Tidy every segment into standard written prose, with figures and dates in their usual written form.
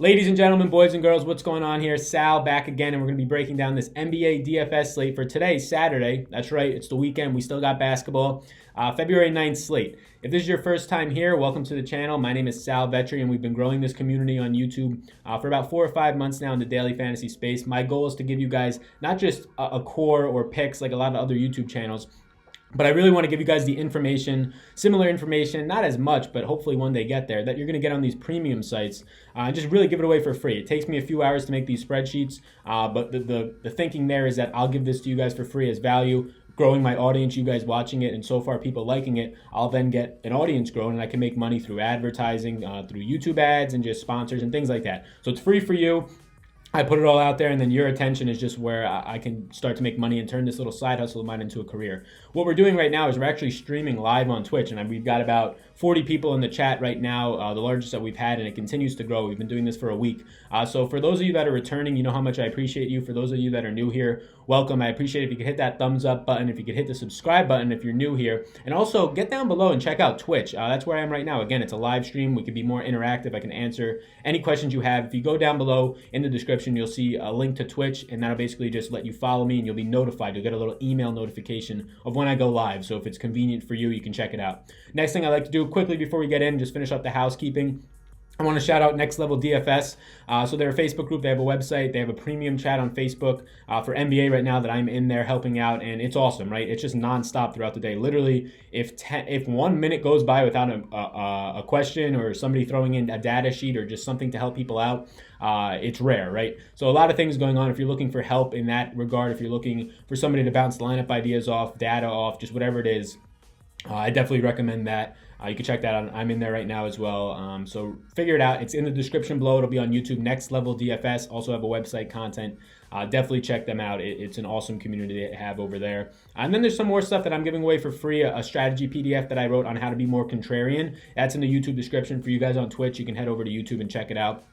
Ladies and gentlemen, boys and girls, what's going on here? Sal back again, and we're going to be breaking down this NBA DFS slate for today, Saturday. That's right, it's the weekend. We still got basketball. February 9th slate. If this is your first time here, welcome to the channel. My name is Sal Vetri, and we've been growing this community on YouTube for about 4 or 5 months now in the daily fantasy space. My goal is to give you guys not just a core or picks like a lot of other YouTube channels, but I really want to give you guys the information, similar information, not as much, but hopefully one day get there, that you're going to get on these premium sites and just really give it away for free. It takes me a few hours to make these spreadsheets, but the thinking there is that I'll give this to you guys for free as value, growing my audience, you guys watching it, and so far people liking it. I'll then get an audience growing, and I can make money through advertising, through YouTube ads, and just sponsors and things like that. So it's free for you. I put it all out there, and then your attention is just where I can start to make money and turn this little side hustle of mine into a career. What we're doing right now is we're actually streaming live on Twitch, and we've got about 40 people in the chat right now, the largest that we've had, and it continues to grow. We've been doing this for a week. So for those of you that are returning, you know how much I appreciate you. For those of you that are new here, welcome. I appreciate it if you could hit that thumbs up button, if you could hit the subscribe button if you're new here, and also get down below and check out Twitch. That's where I am right now. Again, it's a live stream. We can be more interactive. I can answer any questions you have. If you go down below in the description, you'll see a link to Twitch, and that'll basically just let you follow me, and you'll be notified. You'll get a little email notification of when I go live. So if it's convenient for you, you can check it out. Next thing I like to do quickly before we get in, just finish up the housekeeping. I want to shout out Next Level DFS. So they're a Facebook group. They have a website. They have a premium chat on Facebook for NBA right now that I'm in there helping out, and it's awesome, right? It's just nonstop throughout the day. Literally, if 1 minute goes by without a question or somebody throwing in a data sheet or just something to help people out, it's rare, right? So a lot of things going on. If you're looking for help in that regard, if you're looking for somebody to bounce lineup ideas off, data off, just whatever it is, I definitely recommend that. You can check that out. I'm in there right now as well. So figure it out. It's in the description below. It'll be on YouTube, Next Level DFS. Also have a website content. Definitely check them out. It's an awesome community they have over there. And then there's some more stuff that I'm giving away for free, a strategy PDF that I wrote on how to be more contrarian. That's in the YouTube description. For you guys on Twitch, you can head over to YouTube and check it out.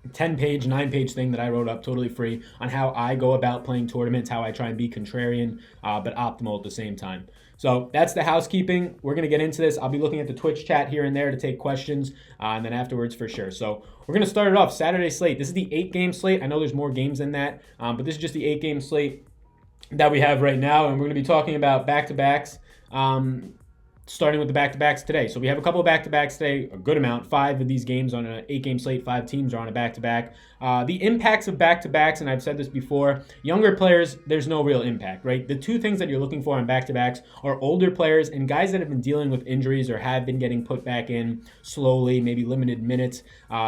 10-page, 9-page thing that I wrote up totally free on how I go about playing tournaments, how I try and be contrarian, but optimal at the same time. So that's the housekeeping. We're going to get into this. I'll be looking at the Twitch chat here and there to take questions, and then afterwards for sure. So we're going to start it off. Saturday slate. This is the 8-game slate. I know there's more games than that, but this is just the 8-game slate that we have right now, and we're going to be talking about back-to-backs. Starting with the back-to-backs today. So we have a couple of back-to-backs today, a good amount. 5 of these games on an 8-game slate. 5 teams are on a back-to-back. The impacts of back-to-backs, and I've said this before, younger players, there's no real impact, right? The two things that you're looking for on back-to-backs are older players and guys that have been dealing with injuries or have been getting put back in slowly, maybe limited minutes.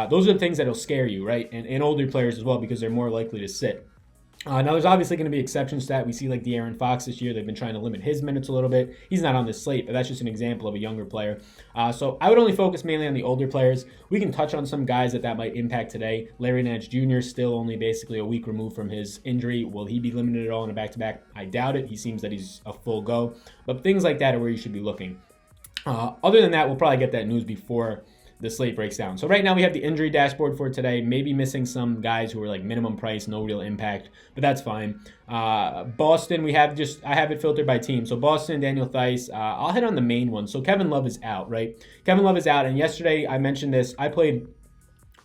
Those are the things that will scare you, right? And older players as well, because they're more likely to sit. Now, there's obviously going to be exceptions to that. We see like De'Aaron Fox this year. They've been trying to limit his minutes a little bit. He's not on this slate, but that's just an example of a younger player. So I would only focus mainly on the older players. We can touch on some guys that might impact today. Larry Nance Jr. still only basically a week removed from his injury. Will he be limited at all in a back-to-back? I doubt it. He seems that he's a full go. But things like that are where you should be looking. Other than that, we'll probably get that news before the slate breaks down. So right now we have the injury dashboard for today, maybe missing some guys who are like minimum price, no real impact, but that's fine. Boston, I have it filtered by team. So Boston, Daniel Theis, I'll hit on the main one. So Kevin Love is out, right? Kevin Love is out, and yesterday I mentioned this. I played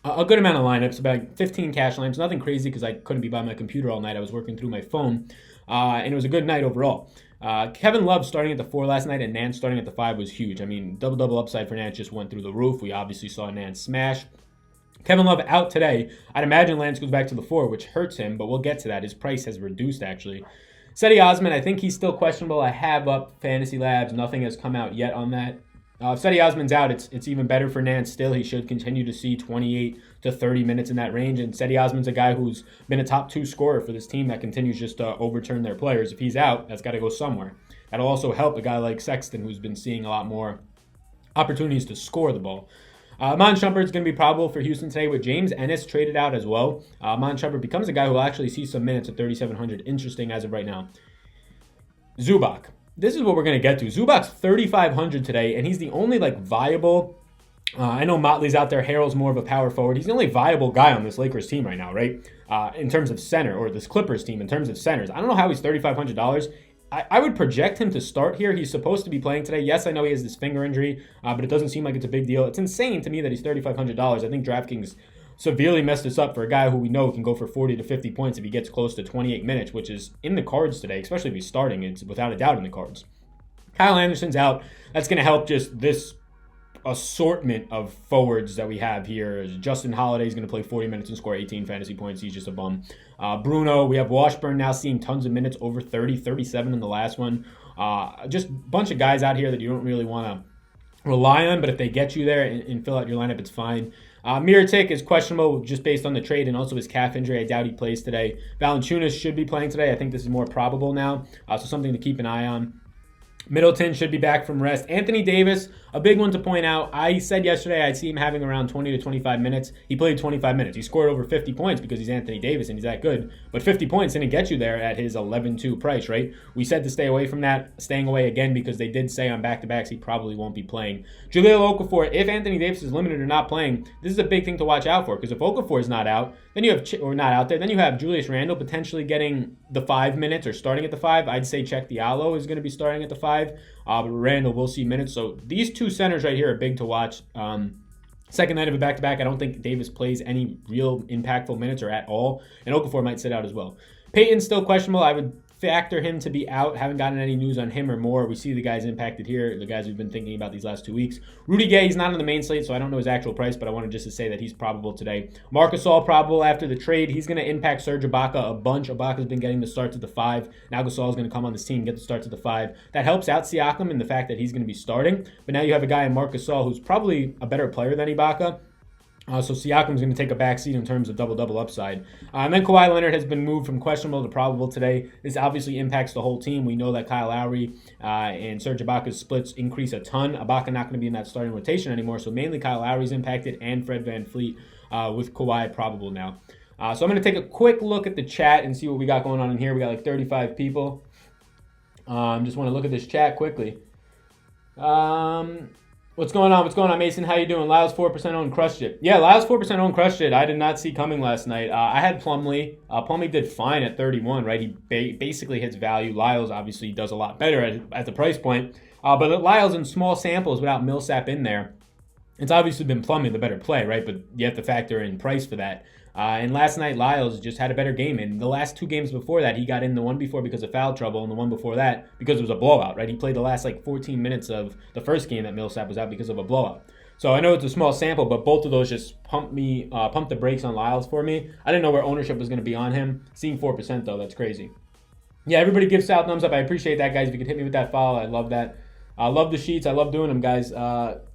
a good amount of lineups, about 15 cash lineups, nothing crazy because I couldn't be by my computer all night. I was working through my phone, and it was a good night overall. Kevin Love starting at the 4 last night and Nance starting at the 5 was huge. I mean, double-double upside for Nance just went through the roof. We obviously saw Nance smash. Kevin Love out today. I'd imagine Lance goes back to the 4, which hurts him, but we'll get to that. His price has reduced, actually. Cedi Osman, I think he's still questionable. I have up Fantasy Labs. Nothing has come out yet on that. If Cedi Osman's out, it's even better for Nance still. He should continue to see 28 to 30 minutes in that range. And Cedi Osman's a guy who's been a top 2 scorer for this team that continues just to overturn their players. If he's out, that's got to go somewhere. That'll also help a guy like Sexton, who's been seeing a lot more opportunities to score the ball. Iman Shumpert's going to be probable for Houston today with James Ennis traded out as well. Iman Shumpert becomes a guy who will actually see some minutes at 3,700. Interesting as of right now. Zubac. This is what we're going to get to. Zubac's 3,500 today, and he's the only viable. I know Motley's out there. Harrell's more of a power forward. He's the only viable guy on this Lakers team right now, right? In terms of center, or this Clippers team in terms of centers. I don't know how he's $3,500. I would project him to start here. He's supposed to be playing today. Yes, I know he has this finger injury, but it doesn't seem like it's a big deal. It's insane to me that he's $3,500. I think Draftkings severely messed us up for a guy who we know can go for 40 to 50 points if he gets close to 28 minutes, which is in the cards today, especially if he's starting. It's without a doubt in the cards. Kyle Anderson's out. That's going to help just this assortment of forwards that we have here. Justin Holiday is going to play 40 minutes and score 18 fantasy points. He's just a bum. Bruno, we have Washburn now seeing tons of minutes, over 30, 37 in the last one. Just a bunch of guys out here that you don't really want to rely on, but if they get you there and fill out your lineup, it's fine. Mirotic is questionable just based on the trade and also his calf injury. I doubt he plays today. Valanciunas should be playing today. I think this is more probable now, so something to keep an eye on. Middleton should be back from rest. Anthony Davis, a big one to point out. I said yesterday I'd see him having around 20 to 25 minutes. He played 25 minutes. He scored over 50 points because he's Anthony Davis and he's that good. But 50 points didn't get you there at his 11-2 price, right? We said to stay away from that. Staying away again because they did say on back-to-backs he probably won't be playing. Jahlil Okafor, if Anthony Davis is limited or not playing, this is a big thing to watch out for because if Okafor is not out, then you have not out there, then you have Julius Randle potentially getting the 5 minutes or starting at the 5. I'd say Check Diallo is going to be starting at the 5. But Randle will see minutes. So these two centers right here are big to watch. Second night of a back-to-back, I don't think Davis plays any real impactful minutes or at all. And Okafor might sit out as well. Payton's still questionable. I would factor him to be out. Haven't gotten any news on him or more. We see the guys impacted here, the guys we've been thinking about these last 2 weeks. Rudy Gay, he's not on the main slate, so I don't know his actual price, but I wanted just to say that he's probable today. Marc Gasol probable after the trade. He's going to impact Serge Ibaka a bunch. Ibaka's been getting the starts at the 5. Now Gasol's going to come on this team, get the starts at the 5. That helps out Siakam in the fact that he's going to be starting, but now you have a guy in Marc Gasol who's probably a better player than Ibaka. So Siakam's going to take a backseat in terms of double-double upside. And then Kawhi Leonard has been moved from questionable to probable today. This obviously impacts the whole team. We know that Kyle Lowry and Serge Ibaka's splits increase a ton. Ibaka not going to be in that starting rotation anymore, so mainly Kyle Lowry's impacted and Fred VanVleet with Kawhi probable now. So I'm going to take a quick look at the chat and see what we got going on in here. We got like 35 people. Just want to look at this chat quickly. What's going on? What's going on, Mason? How you doing? Lyles 4% owned, crushed it. Yeah, Lyles 4% owned, crushed it. I did not see coming last night. I had Plumlee. Plumlee did fine at 31, right? He basically hits value. Lyles obviously does a lot better at the price point. But Lyles in small samples without Millsap in there, it's obviously been Plumlee the better play, right? But you have to factor in price for that. And last night, Lyles just had a better game. And the last 2 games before that, he got in the one before because of foul trouble, and the one before that because it was a blowout, right? He played the last 14 minutes of the first game that Millsap was out because of a blowout. So I know it's a small sample, but both of those just pumped the brakes on Lyles for me. I didn't know where ownership was going to be on him. Seeing 4% though, that's crazy. Yeah, everybody give Sal a thumbs up. I appreciate that, guys. If you could hit me with that follow, I love that. I love the sheets. I love doing them, guys.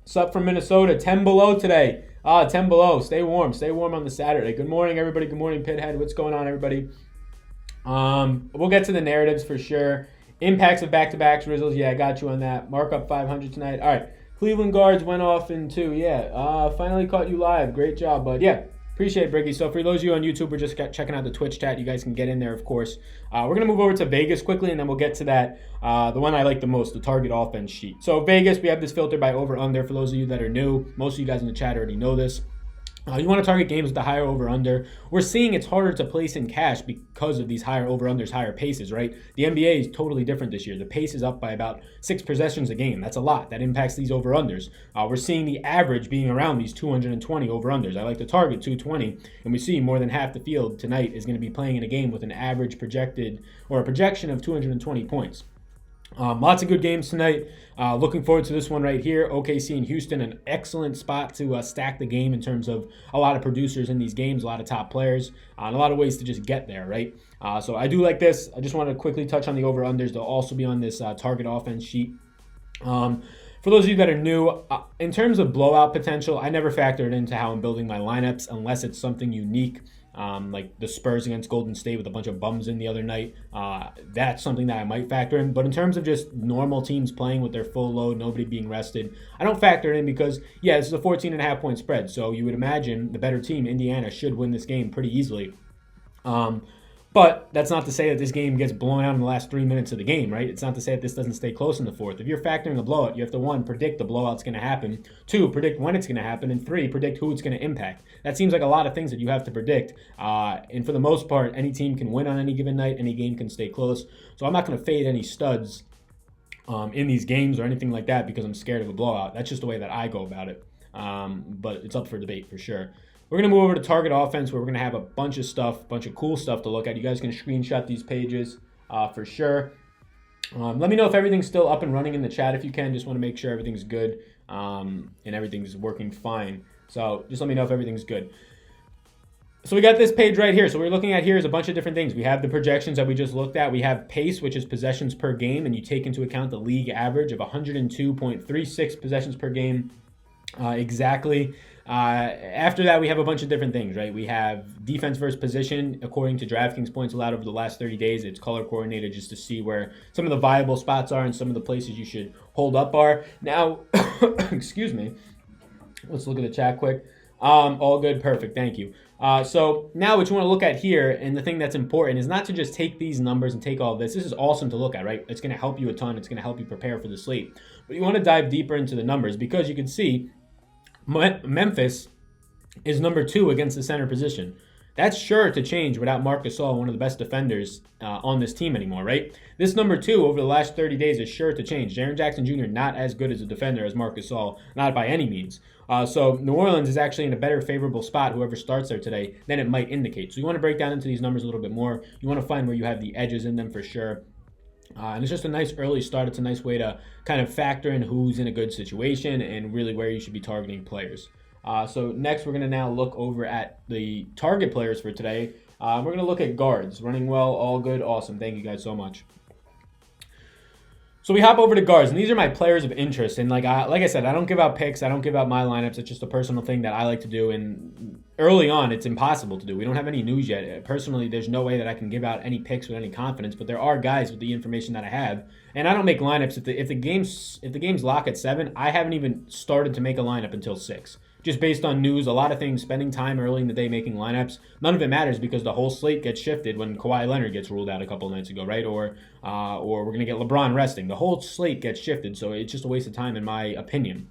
Sup from Minnesota, 10 below today. 10 below. Stay warm. Stay warm on the Saturday. Good morning, everybody. Good morning, Pithead. What's going on, everybody? We'll get to the narratives for sure. Impacts of back-to-backs, Rizzles. Yeah, I got you on that. Mark up 500 tonight. All right. Cleveland guards went off in 2. Yeah. Finally caught you live. Great job, bud. Yeah. Appreciate it, Briggy. So for those of you on YouTube, we're just checking out the Twitch chat. You guys can get in there, of course. We're going to move over to Vegas quickly, and then we'll get to that, the one I like the most, the target offense sheet. So Vegas, we have this filter by over-under. For those of you that are new, most of you guys in the chat already know this. You want to target games with the higher over-under. We're seeing it's harder to place in cash because of these higher over-unders, higher paces, right? The NBA is totally different this year. The pace is up by about 6 possessions a game. That's a lot. That impacts these over-unders. We're seeing the average being around these 220 over-unders. I like to target 220, and we see more than half the field tonight is going to be playing in a game with an average projected or a projection of 220 points. Lots of good games tonight. Looking forward to this one right here. OKC and Houston, an excellent spot to stack the game in terms of a lot of producers in these games, a lot of top players, and a lot of ways to just get there, right? So I do like this. I just want to quickly touch on the over-unders. They'll also be on this target offense sheet. For those of you that are new, in terms of blowout potential, I never factor it into how I'm building my lineups unless it's something unique. Like the Spurs against Golden State with a bunch of bums in the other night. That's something that I might factor in. But in terms of just normal teams playing with their full load, nobody being rested, I don't factor it in because, yeah, this is a 14.5 point spread. So you would imagine the better team, Indiana, should win this game pretty easily. But that's not to say that this game gets blown out in the last 3 minutes of the game, right? It's not to say that this doesn't stay close in the fourth. If you're factoring a blowout, you have to, 1, predict the blowout's going to happen. 2, predict when it's going to happen. And 3, predict who it's going to impact. That seems like a lot of things that you have to predict. And for the most part, any team can win on any given night. Any game can stay close. So I'm not going to fade any studs in these games or anything like that because I'm scared of a blowout. That's just the way that I go about it. But it's up for debate for sure. We're going to move over to target offense, where we're going to have a bunch of cool stuff to look at. You guys can screenshot these pages for sure. Let me know if everything's still up and running in the chat if you can. Just want to make sure everything's good and everything's working fine. So just let me know if everything's good. So we got this page right here. So what we're looking at here is a bunch of different things. We have the projections that we just looked at. We have pace, which is possessions per game, and you take into account the league average of 102.36 possessions per game exactly. After that, we have a bunch of different things, right? We have defense versus position, according to Draftkings points allowed over the last 30 days. It's color coordinated just to see where some of the viable spots are and some of the places you should hold up are. Now, excuse me. Let's look at the chat quick. All good. Perfect. Thank you. So now what you want to look at here, and the thing that's important, is not to just take these numbers and take all this. This is awesome to look at, right? It's going to help you a ton. It's going to help you prepare for the slate. But you want to dive deeper into the numbers, because you can see Memphis is number 2 against the center position. That's sure to change without Marc Gasol, one of the best defenders on this team anymore, right? This number 2 over the last 30 days is sure to change. Jaren Jackson Jr. not as good as a defender as Marc Gasol, not by any means. So New Orleans is actually in a better favorable spot, whoever starts there today, than it might indicate. So you want to break down into these numbers a little bit more. You want to find where you have the edges in them for sure. And it's just a nice early start. It's a nice way to kind of factor in who's in a good situation and really where you should be targeting players. So next, we're going to now look over at the target players for today. We're going to look at guards. Running well, all good, awesome. Thank you guys so much. So we hop over to guards, and these are my players of interest. And like I said, I don't give out picks. I don't give out my lineups. It's just a personal thing that I like to do. And early on, it's impossible to do. We don't have any news yet. Personally, there's no way that I can give out any picks with any confidence. But there are guys with the information that I have, and I don't make lineups if the game's lock at 7. I haven't even started to make a lineup until 6. Just based on news, a lot of things, spending time early in the day making lineups. None of it matters because the whole slate gets shifted when Kawhi Leonard gets ruled out a couple of nights ago, right? Or we're going to get LeBron resting. The whole slate gets shifted, so it's just a waste of time in my opinion.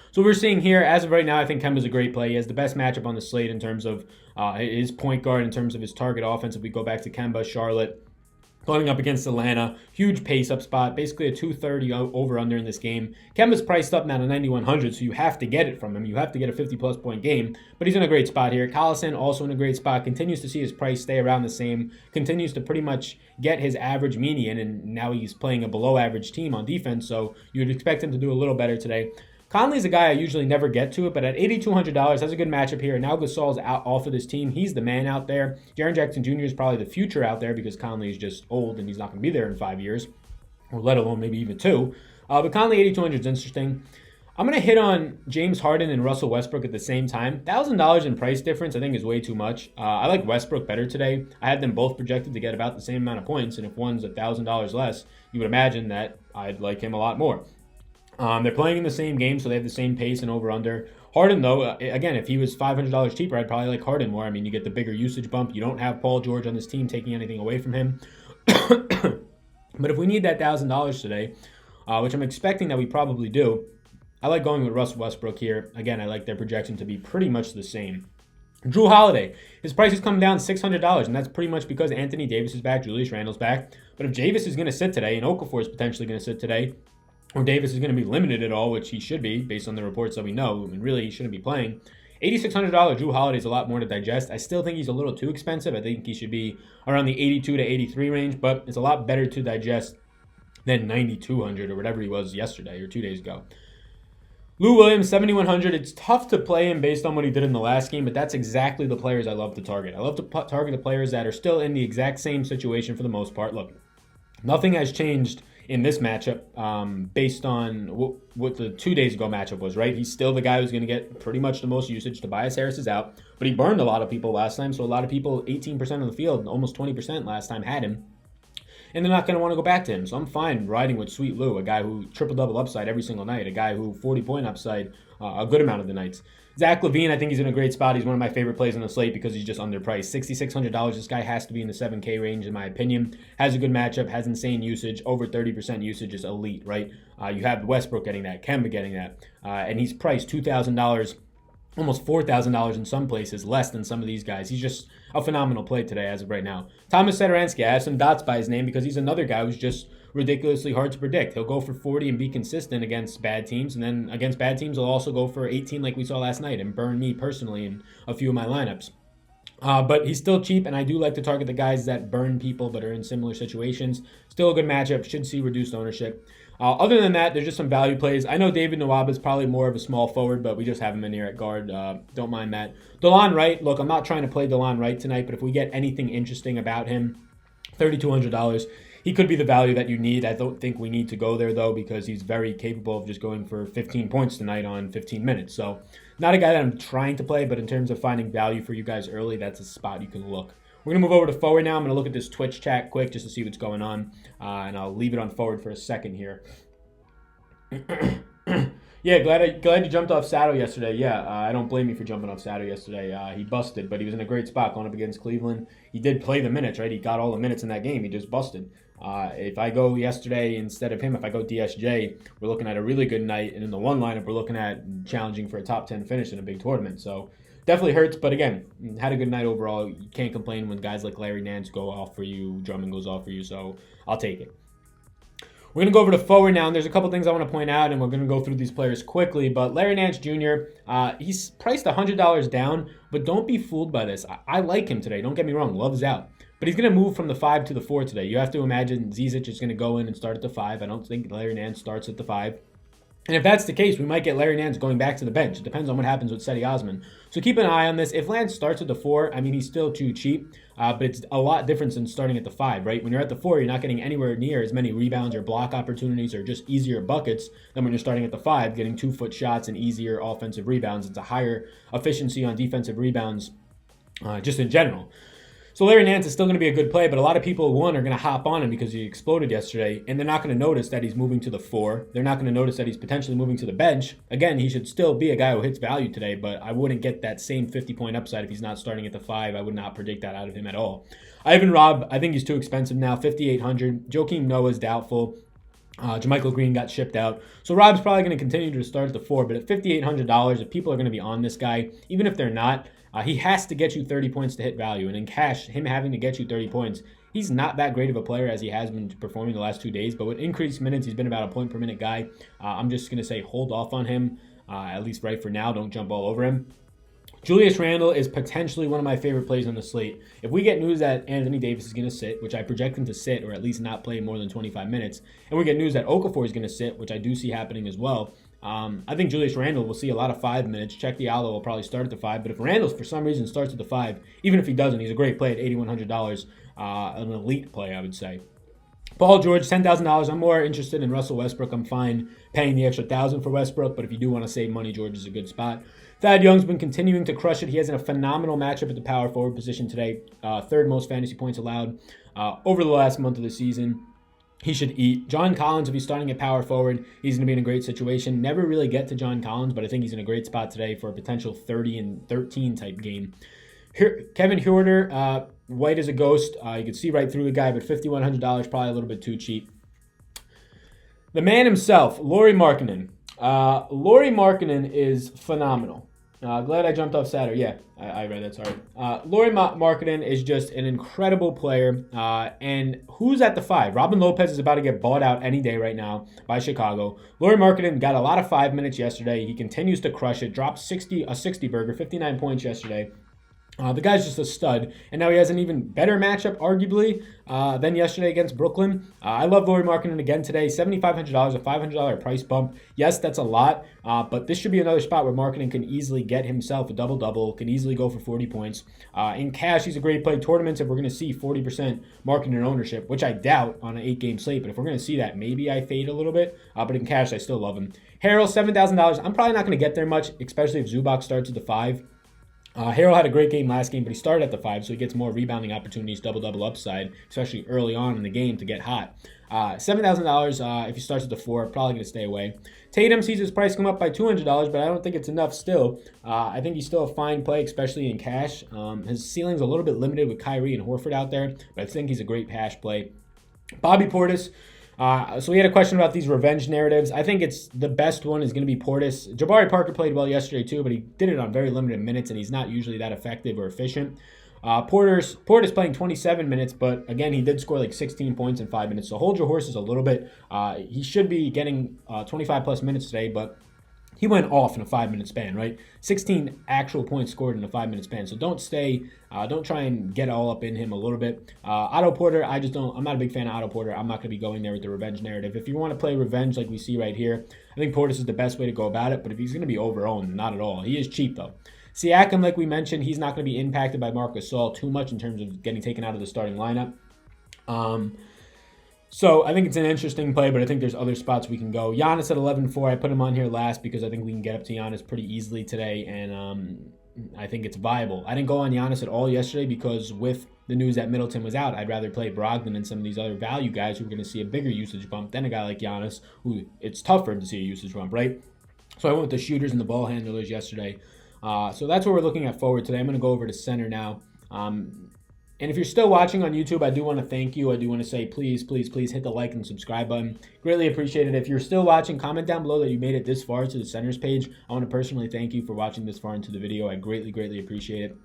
So we're seeing here, as of right now, I think Kemba's a great play. He has the best matchup on the slate in terms of his point guard, in terms of his target offense. If we go back to Kemba, Charlotte, going up against Atlanta, huge pace-up spot, basically a 230 over-under in this game. Kemba's priced up now to 9,100, so you have to get it from him. You have to get a 50-plus point game, but he's in a great spot here. Collison also in a great spot, continues to see his price stay around the same, continues to pretty much get his average median, and now he's playing a below-average team on defense, so you'd expect him to do a little better today. Conley's a guy I usually never get to it, but at $8,200, has a good matchup here. Now Gasol's out off of this team. He's the man out there. Jaren Jackson Jr. is probably the future out there because Conley is just old and he's not going to be there in 5 years, or let alone maybe even 2. But Conley 8,200 is interesting. I'm going to hit on James Harden and Russell Westbrook at the same time. $1,000 in price difference I think is way too much. I like Westbrook better today. I had them both projected to get about the same amount of points, and if one's $1,000 less, you would imagine that I'd like him a lot more. They're playing in the same game, so they have the same pace and over-under. Harden, though, again, if he was $500 cheaper, I'd probably like Harden more. I mean, you get the bigger usage bump. You don't have Paul George on this team taking anything away from him. But if we need that $1,000 today, which I'm expecting that we probably do, I like going with Russell Westbrook here. Again, I like their projection to be pretty much the same. Drew Holiday, his price has come down $600, and that's pretty much because Anthony Davis is back, Julius Randle's back. But if Davis is going to sit today, and Okafor is potentially going to sit today, or Davis is going to be limited at all, which he should be based on the reports that we know. I mean, really, he shouldn't be playing. $8,600 Drew Holiday is a lot more to digest. I still think he's a little too expensive. I think he should be around the 82 to 83 range, but it's a lot better to digest than 9,200 or whatever he was yesterday or 2 days ago. Lou Williams, 7,100. It's tough to play him based on what he did in the last game, but that's exactly the players I love to target. I love to target the players that are still in the exact same situation for the most part. Look, nothing has changed in this matchup based on what the 2 days ago matchup was, right? He's still the guy who's going to get pretty much the most usage. Tobias Harris is out, but he burned a lot of people last time, so a lot of people, 18% of the field, almost 20% last time, had him. And they're not going to want to go back to him. So I'm fine riding with Sweet Lou, a guy who triple-double upside every single night, a guy who 40-point upside a good amount of the nights. Zach LaVine, I think he's in a great spot. He's one of my favorite plays on the slate because he's just underpriced. $6,600. This guy has to be in the 7K range, in my opinion. Has a good matchup, has insane usage. Over 30% usage is elite, right? You have Westbrook getting that, Kemba getting that. And he's priced $2,000, almost $4,000 in some places, less than some of these guys. He's just a phenomenal play today as of right now. Thomas Satoransky, I have some dots by his name because he's another guy ridiculously hard to predict. He'll go for 40 and be consistent against bad teams, and then against bad teams, he'll also go for 18 like we saw last night and burn me personally in a few of my lineups. But he's still cheap, and I do like to target the guys that burn people but are in similar situations. Still a good matchup. Should see reduced ownership. Other than that, there's just some value plays. I know David Nwaba is probably more of a small forward, but we just have him in here at guard. Don't mind that. DeLon Wright, look, I'm not trying to play DeLon Wright tonight, but if we get anything interesting about him, $3,200, he could be the value that you need. I don't think we need to go there, though, because he's very capable of just going for 15 points tonight on 15 minutes. So not a guy that I'm trying to play, but in terms of finding value for you guys early, that's a spot you can look. We're going to move over to forward now. I'm going to look at this Twitch chat quick just to see what's going on, and I'll leave it on forward for a second here. Yeah, glad you jumped off Sato yesterday. Yeah, I don't blame you for jumping off Sato yesterday. He busted, but he was in a great spot going up against Cleveland. He did play the minutes, right? He got all the minutes in that game. He just busted. If I go yesterday instead of him, if I go DSJ, we're looking at a really good night. And in the one lineup, we're looking at challenging for a top 10 finish in a big tournament. So definitely hurts. But again, had a good night overall. You can't complain when guys like Larry Nance go off for you, Drummond goes off for you. So I'll take it. We're going to go over to forward now, and there's a couple things I want to point out, and we're going to go through these players quickly. But Larry Nance Jr., he's priced $100 down, but don't be fooled by this. I like him today. Don't get me wrong. Love's out. But he's going to move from the 5 to the 4 today. You have to imagine Zizic is going to go in and start at the 5. I don't think Larry Nance starts at the 5. And if that's the case, we might get Larry Nance going back to the bench. It depends on what happens with Cedi Osman. So keep an eye on this. If Lance starts at the 4, I mean, he's still too cheap, but it's a lot different than starting at the 5, right? When you're at the 4, you're not getting anywhere near as many rebounds or block opportunities or just easier buckets than when you're starting at the 5, getting 2-foot shots and easier offensive rebounds. It's a higher efficiency on defensive rebounds just in general. So Larry Nance is still going to be a good play, but a lot of people, one, are going to hop on him because he exploded yesterday, and they're not going to notice that he's moving to the 4. They're not going to notice that he's potentially moving to the bench. Again, he should still be a guy who hits value today, but I wouldn't get that same 50-point upside if he's not starting at the 5. I would not predict that out of him at all. Ivan Robb, I think he's too expensive now, $5,800. Joakim Noah's doubtful. JaMychal Green got shipped out. So Rob's probably going to continue to start at the 4, but at $5,800, if people are going to be on this guy, even if they're not, he has to get you 30 points to hit value. And in cash, him having to get you 30 points, he's not that great of a player as he has been performing the last 2 days. But with increased minutes, he's been about a point per minute guy. I'm just going to say hold off on him, at least right for now. Don't jump all over him. Julius Randle is potentially one of my favorite plays on the slate. If we get news that Anthony Davis is going to sit, which I project him to sit, or at least not play more than 25 minutes, and we get news that Okafor is going to sit, which I do see happening as well, I think Julius Randle will see a lot of 5 minutes. Check Diallo will probably start at the 5, but if Randle for some reason starts at the 5, even if he doesn't, he's a great play at $8,100, an elite play, I would say. Paul George, $10,000. I'm more interested in Russell Westbrook. I'm fine paying the extra $1,000 for Westbrook, but if you do want to save money, George is a good spot. Thad Young's been continuing to crush it. He has a phenomenal matchup at the power forward position today. 3rd most fantasy points allowed over the last month of the season. He should eat. John Collins, if he's starting at power forward, he's going to be in a great situation. Never really get to John Collins, but I think he's in a great spot today for a potential 30 and 13 type game. Kevin Huerter, white as a ghost. You can see right through the guy, but $5,100, probably a little bit too cheap. The man himself, Lauri Markkanen. Lauri Markkanen is phenomenal. Glad I jumped off Saturday. Yeah, I read that, sorry. Lauri Markkanen is just an incredible player. And who's at the 5? Robin Lopez is about to get bought out any day right now by Chicago. Lauri Markkanen got a lot of 5 minutes yesterday. He continues to crush it. Dropped a 60 burger, 59 points yesterday. The guy's just a stud, and now he has an even better matchup, arguably, than yesterday against Brooklyn. I love Lauri Markkanen again today. $7,500, a $500 price bump. Yes, that's a lot, but this should be another spot where Markkanen can easily get himself a double-double, can easily go for 40 points. In cash, he's a great play. Tournaments, if we're going to see 40% Markkanen ownership, which I doubt on an 8-game slate, but if we're going to see that, maybe I fade a little bit. But in cash, I still love him. Harrell, $7,000. I'm probably not going to get there much, especially if Zubac starts at the 5. Harrell had a great game last game, but he started at the 5, so he gets more rebounding opportunities, double-double upside, especially early on in the game to get hot. $7,000 if he starts at the 4, probably going to stay away. Tatum sees his price come up by $200, but I don't think it's enough still. I think he's still a fine play, especially in cash. His ceiling's a little bit limited with Kyrie and Horford out there, but I think he's a great cash play. Bobby Portis. So we had a question about these revenge narratives. I think it's the best one is going to be Portis. Jabari Parker played well yesterday too, but he did it on very limited minutes, and he's not usually that effective or efficient. Porter's playing 27 minutes, but again, he did score like 16 points in 5 minutes. So hold your horses a little bit. He should be getting 25 plus minutes today, but he went off in a 5 minute span, right? 16 actual points scored in a 5 minute span. So don't try and get all up in him a little bit. Otto Porter, I'm not a big fan of Otto Porter. I'm not going to be going there with the revenge narrative. If you want to play revenge like we see right here, I think Portis is the best way to go about it. But if he's going to be over-owned, not at all. He is cheap though. Siakam, like we mentioned, he's not going to be impacted by Marc Gasol too much in terms of getting taken out of the starting lineup. So I think it's an interesting play, but I think there's other spots we can go. Giannis at 11-4. I put him on here last because I think we can get up to Giannis pretty easily today, and I think it's viable. I didn't go on Giannis at all yesterday because with the news that Middleton was out, I'd rather play Brogdon and some of these other value guys who are going to see a bigger usage bump than a guy like Giannis, who it's tougher to see a usage bump, right? So I went with the shooters and the ball handlers yesterday. So that's what we're looking at forward today. I'm going to go over to center now. And if you're still watching on YouTube, I do want to thank you. I do want to say, please hit the like and subscribe button. Greatly appreciate it. If you're still watching, comment down below that you made it this far to the centers page. I want to personally thank you for watching this far into the video. I greatly appreciate it.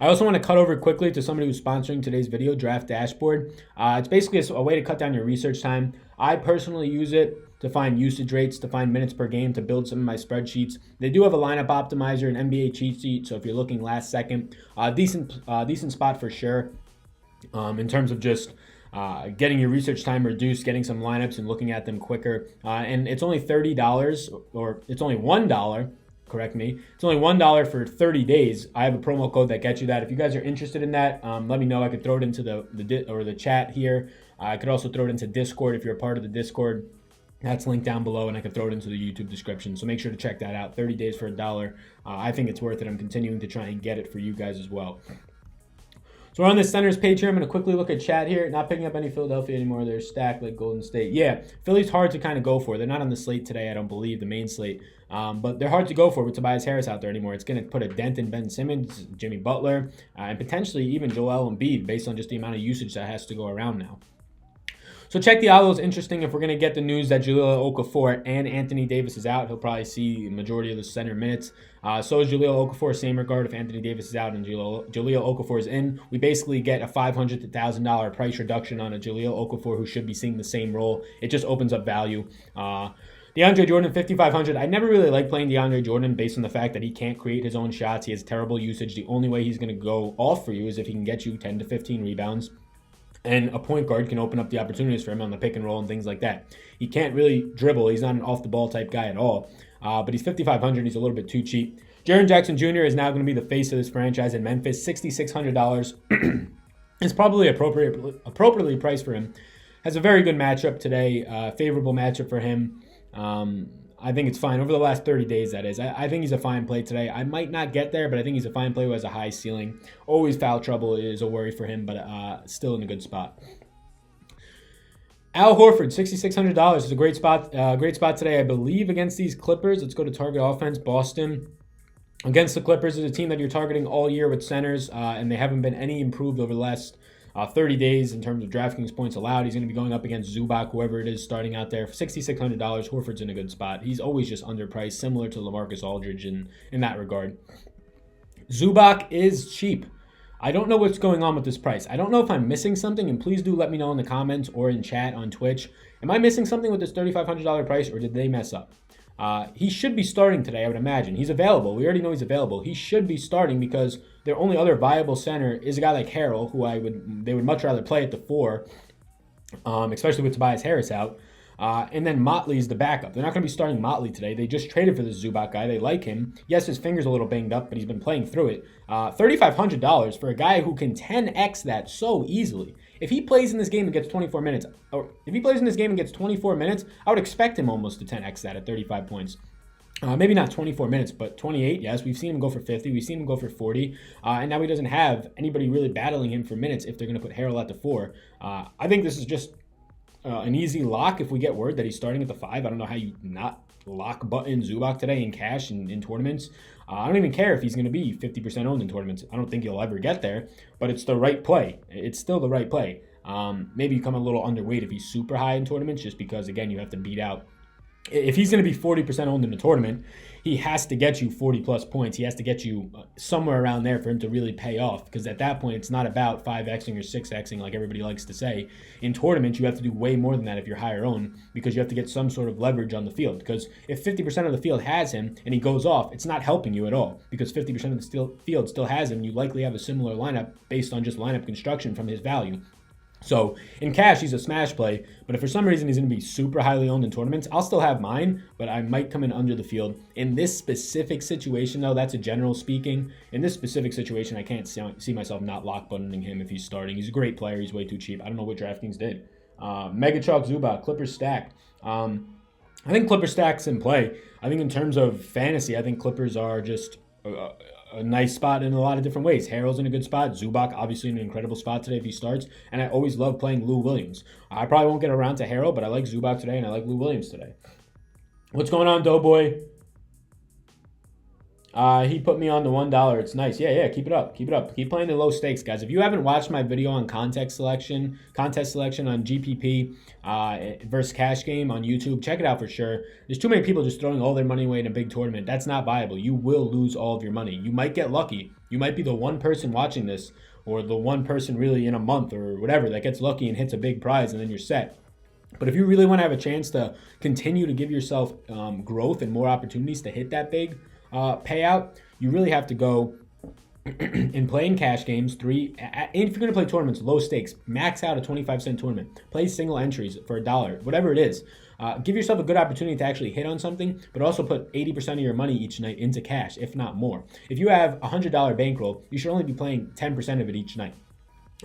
I also want to cut over quickly to somebody who's sponsoring today's video, Draft Dashboard. It's basically a way to cut down your research time. I personally use it to find usage rates, to find minutes per game, to build some of my spreadsheets. They do have a lineup optimizer, an NBA cheat sheet, so if you're looking last second, decent spot for sure in terms of just getting your research time reduced, getting some lineups and looking at them quicker. And it's only $30, or it's only $1. Correct me. It's only $1 for 30 days. I have a promo code that gets you that. If you guys are interested in that, let me know. I could throw it into the chat here. I could also throw it into Discord if you're a part of the Discord. That's linked down below, and I could throw it into the YouTube description. So make sure to check that out. 30 days for $1. I think it's worth it. I'm continuing to try and get it for you guys as well. So we're on the centers page here. I'm going to quickly look at chat here. Not picking up any Philadelphia anymore. They're stacked like Golden State. Yeah, Philly's hard to kind of go for. They're not on the slate today, I don't believe, the main slate. But they're hard to go for with Tobias Harris out there anymore. It's going to put a dent in Ben Simmons, Jimmy Butler, and potentially even Joel Embiid based on just the amount of usage that has to go around now. So check the autos. Interesting. If we're going to get the news that Jahlil Okafor and Anthony Davis is out, he'll probably see the majority of the center minutes. So is Jahlil Okafor. Same regard if Anthony Davis is out and Jahlil Okafor is in. We basically get a $500 to $1,000 price reduction on a Jahlil Okafor who should be seeing the same role. It just opens up value. DeAndre Jordan, 5,500. I never really like playing DeAndre Jordan based on the fact that he can't create his own shots. He has terrible usage. The only way he's going to go off for you is if he can get you 10 to 15 rebounds. And a point guard can open up the opportunities for him on the pick and roll and things like that. He can't really dribble. He's not an off-the-ball type guy at all. But he's 5,500. He's a little bit too cheap. Jaren Jackson Jr. is now going to be the face of this franchise in Memphis. $6,600 is probably appropriately priced for him. Has a very good matchup today. Favorable matchup for him. I think it's fine. Over the last 30 days, that is. I think he's a fine play today. I might not get there, but I think he's a fine play who has a high ceiling. Always foul trouble is a worry for him, but still in a good spot. Al Horford, $6,600 is a great spot. Great spot today, I believe, against these Clippers. Let's go to target offense. Boston against the Clippers is a team that you're targeting all year with centers, and they haven't been any improved over the last 30 days in terms of DraftKings points allowed. He's going to be going up against Zubac, whoever it is starting out there. For $6,600, Horford's in a good spot. He's always just underpriced, similar to LaMarcus Aldridge in that regard. Zubac is cheap. I don't know what's going on with this price. I don't know if I'm missing something, and please do let me know in the comments or in chat on Twitch. Am I missing something with this $3,500 price, or did they mess up? He should be starting today, I would imagine. He's available. We already know he's available. He should be starting because their only other viable center is a guy like Harrell, who they would much rather play at the 4, especially with Tobias Harris out. And then Motley's the backup. They're not going to be starting Motley today. They just traded for this Zubac guy. They like him. Yes, his finger's a little banged up, but he's been playing through it. $3,500 for a guy who can 10x that so easily. If he plays in this game and gets 24 minutes, or if he plays in this game and gets 24 minutes, I would expect him almost to 10x that at 35 points. Maybe not 24 minutes, but 28, yes. We've seen him go for 50. We've seen him go for 40. And now he doesn't have anybody really battling him for minutes if they're going to put Harrell at the 4. I think this is just an easy lock if we get word that he's starting at the 5. I don't know how you not lock button Zubac today in cash in tournaments. I don't even care if he's going to be 50% owned in tournaments. I don't think he'll ever get there, but it's the right play. It's still the right play. Maybe you come a little underweight if he's super high in tournaments just because, again, you have to beat out if he's going to be 40% owned in the tournament, he has to get you 40 plus points. He has to get you somewhere around there for him to really pay off, because at that point, it's not about 5xing or 6xing like everybody likes to say. In tournaments, you have to do way more than that if you're higher owned, because you have to get some sort of leverage on the field. Because if 50% of the field has him and he goes off, it's not helping you at all, because 50% of the field still has him. You likely have a similar lineup based on just lineup construction from his value. So in cash, he's a smash play, but if for some reason he's going to be super highly owned in tournaments, I'll still have mine, but I might come in under the field. In this specific situation, though, that's a general speaking. In this specific situation, I can't see myself not lock buttoning him if he's starting. He's a great player. He's way too cheap. I don't know what Draftkings did. Mega Chalk Zubac, Clippers stacked. I think Clippers stacks in play. I think in terms of fantasy, I think Clippers are just a nice spot in a lot of different ways. Harrell's in a good spot. Zubac obviously in an incredible spot today if he starts. And I always love playing Lou Williams. I probably won't get around to Harrell, but I like Zubac today and I like Lou Williams today. What's going on, Doughboy? He put me on the $1. It's nice. Yeah, keep it up. Keep it up. Keep playing the low stakes, guys. If you haven't watched my video on contest selection on GPP versus cash game on YouTube, check it out for sure. There's too many people just throwing all their money away in a big tournament. That's not viable. You will lose all of your money. You might get lucky. You might be the one person watching this, or the one person really in a month or whatever that gets lucky and hits a big prize, and then you're set. But if you really want to have a chance to continue to give yourself growth and more opportunities to hit that big payout, you really have to go and play in cash games. And if you're going to play tournaments, low stakes, max out a 25-cent tournament. Play single entries for $1, whatever it is. Give yourself a good opportunity to actually hit on something, but also put 80% of your money each night into cash, if not more. If you have a $100 bankroll, you should only be playing 10% of it each night.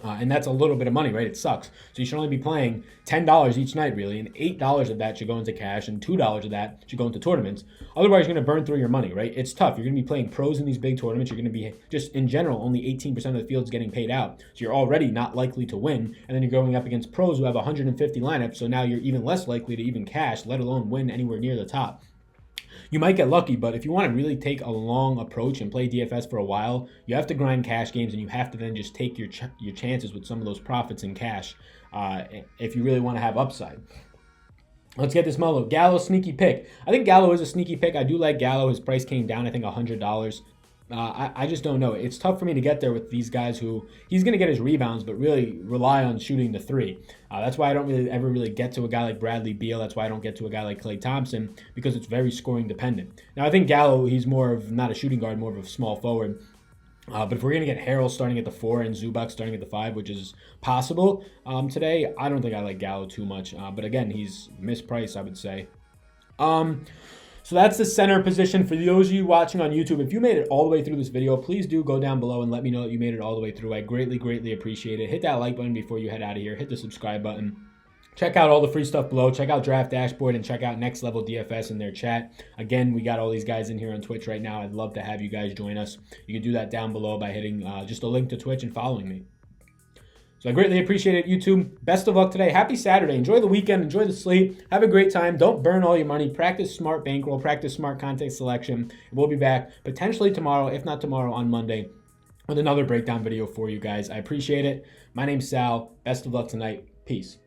And that's a little bit of money, right? It sucks. So you should only be playing $10 each night, really, and $8 of that should go into cash, and $2 of that should go into tournaments. Otherwise, you're going to burn through your money, right? It's tough. You're going to be playing pros in these big tournaments. You're going to be, just in general, only 18% of the field's getting paid out. So you're already not likely to win, and then you're going up against pros who have 150 lineups, so now you're even less likely to even cash, let alone win anywhere near the top. You might get lucky, but if you want to really take a long approach and play DFS for a while, you have to grind cash games, and you have to then just take your chances with some of those profits in cash if you really want to have upside. Let's get this Molo. Gallo, sneaky pick. I think Gallo is a sneaky pick. I do like Gallo. His price came down, I think, $100. I just don't know. It's tough for me to get there with these guys who he's going to get his rebounds, but really rely on shooting the three. That's why I don't ever really get to a guy like Bradley Beal. That's why I don't get to a guy like Klay Thompson, because it's very scoring dependent. Now, I think Gallo, he's more of not a shooting guard, more of a small forward. But if we're going to get Harrell starting at the 4 and Zubac starting at the 5, which is possible today, I don't think I like Gallo too much. But again, he's mispriced, I would say. So that's the center position. For those of you watching on YouTube, if you made it all the way through this video, please do go down below and let me know that you made it all the way through. I greatly, greatly appreciate it. Hit that like button before you head out of here. Hit the subscribe button. Check out all the free stuff below. Check out Draft Dashboard and check out Next Level DFS in their chat. Again, we got all these guys in here on Twitch right now. I'd love to have you guys join us. You can do that down below by hitting just a link to Twitch and following me. So I greatly appreciate it, YouTube. Best of luck today. Happy Saturday. Enjoy the weekend. Enjoy the sleep. Have a great time. Don't burn all your money. Practice smart bankroll. Practice smart content selection. We'll be back potentially tomorrow, if not tomorrow, on Monday, with another breakdown video for you guys. I appreciate it. My name's Sal. Best of luck tonight. Peace.